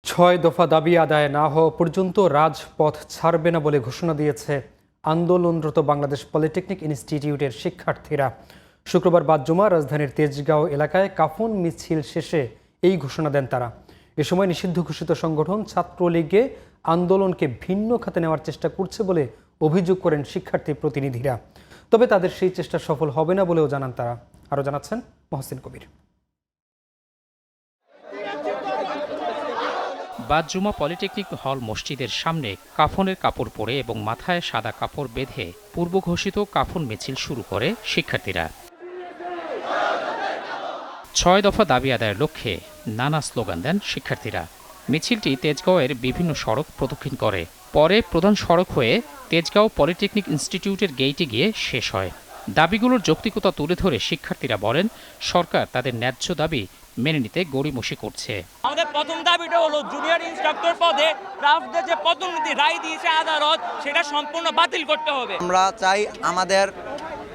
ছয় দফা দাবি আদায় না হওয়া পর্যন্ত রাজপথ ছাড়বে না বলে ঘোষণা দিয়েছে আন্দোলনরত বাংলাদেশ পলিটেকনিক ইনস্টিটিউটের শিক্ষার্থীরা। শুক্রবার বাদ জুমা রাজধানীর তেজগাঁও এলাকায় কাফন মিছিল শেষে এই ঘোষণা দেন তারা। এ সময় নিষিদ্ধ ঘোষিত সংগঠন ছাত্রলীগে আন্দোলনকে ভিন্ন খাতে নেওয়ার চেষ্টা করছে বলে অভিযোগ করেন শিক্ষার্থী প্রতিনিধিরা। তবে তাদের সেই চেষ্টা সফল হবে না বলেও জানান তারা। আরও জানাচ্ছেন মহসিন কবির। বাদ জুমা পলিটেকনিক হল মসজিদের সামনে কাফনের কাপড় পরে এবং মাথায় সাদা কাপড় বেঁধে পূর্ব ঘোষিত কাফন মিছিল শুরু করে শিক্ষার্থীরা। ৬ দফা দাবি আদায়ের লক্ষ্যে নানা স্লোগান দেন শিক্ষার্থীরা। মিছিলটি তেজগাঁওয়ের বিভিন্ন সড়ক প্রদক্ষিণ করে, পরে প্রধান সড়ক হয়ে তেজগাঁও পলিটেকনিক ইনস্টিটিউটের গেইটে গিয়ে শেষ হয়। দাবিগুলোর যৌক্তিকতা তুলে ধরে শিক্ষার্থীরা বলেন, সরকার তাদের ন্যায্য দাবি মেনে নিতে গড়িমসি করছে। আমাদের প্রথম দাবিটা হলো জুনিয়র ইন্সট্রাক্টর পদে ক্রাফটদের যে পদোন্নতি রায় দিয়েছে আদালত, সেটা সম্পূর্ণ বাতিল করতে হবে। আমরা চাই আমাদের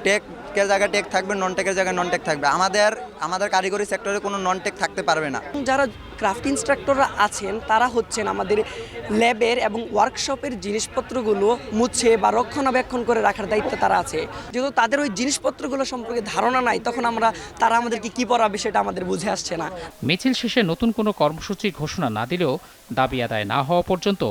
টেকের জায়গায় টেক থাকবে, নন টেকের জায়গায় নন টেক থাকবে। আমাদের কারিগরি সেক্টরে কোনো নন টেক থাকতে পারবে না। যারা ক্রাফট ইনস্ট্রাক্টররা আছেন তারা হচ্ছেন আমাদের ল্যাবের এবং ওয়ার্কশপের জিনিসপত্রগুলো মুছে বা রক্ষণাবেক্ষণ করে রাখার দায়িত্ব তারা আছে। যেহেতু তাদের ওই জিনিসপত্রগুলো সম্পর্কে ধারণা নাই, তখন তারা আমাদেরকে কি পড়াবে সেটা আমাদের বুঝে আসছে না। মিছিল শেষে নতুন কোনো কর্মসূচির ঘোষণা না দিলেও দাবি আদায় না হওয়া পর্যন্ত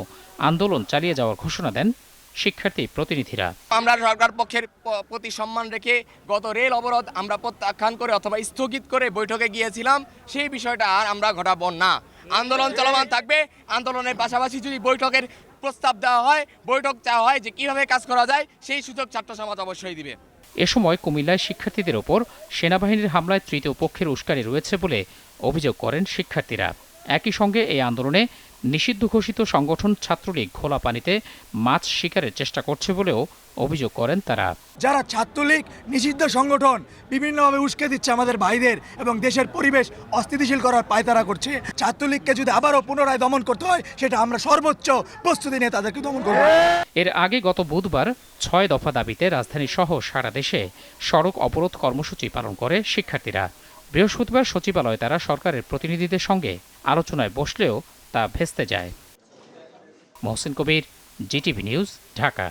আন্দোলন চালিয়ে যাওয়ার ঘোষণা দেন শিক্ষার্থী প্রতিনিধিরা। আমরা সরকার পক্ষের প্রতি সম্মান রেখে গত রেল অবরোধ আমরা প্রত্যাখ্যান করে অথবা স্থগিত করে বৈঠকে গিয়েছিলাম, সেই বিষয়টা আর আমরা ঘটাবো না। আন্দোলন চলমান থাকবে। আন্দোলনের পাশাপাশি যদি বৈঠকের প্রস্তাব দেওয়া হয়, বৈঠক চাওয়া হয় যে কিভাবে কাজ করা যায়, সেই সুযোগ ছাত্র সমাজ অবশ্যই দিবে। এ সময় কুমিল্লায় শিক্ষার্থীদের ওপর সেনাবাহিনীর হামলায় তৃতীয় পক্ষের উস্কানি রয়েছে বলে অভিযোগ করেন শিক্ষার্থীরা। একই সঙ্গে এই আন্দোলনে নিষিদ্ধ ঘোষিত সংগঠন ছাত্রলীগ খোলা পানিতে মাছ শিকারের চেষ্টা করছে বলেও অভিযোগ করেন তারা। যারা ছাত্রলীগ নিষিদ্ধ সংগঠন বিভিন্নভাবে উস্কে দিচ্ছে আমাদের ভাইদের এবং দেশের পরিবেশ অস্থিতিশীল করার পায়তারা করছে, ছাত্রলীগকে যদি আবারও পুনরায় দমন করতে হয়, সেটা আমরা সর্বোচ্চ প্রস্তুতি নিয়ে তাদেরকে দমন করব। এর আগে গত বুধবার ৬ দফা দাবিতে রাজধানী সহ সারা দেশে সড়ক অবরোধ কর্মসূচি পালন করে শিক্ষার্থীরা। বৃহস্পতিবার সচিবালয়ে তারা সরকারের প্রতিনিধিদের সঙ্গে আলোচনায় বসলেও তা ভেস্তে যায়। মহসিন কবির, জিটিভি নিউজ, ঢাকা।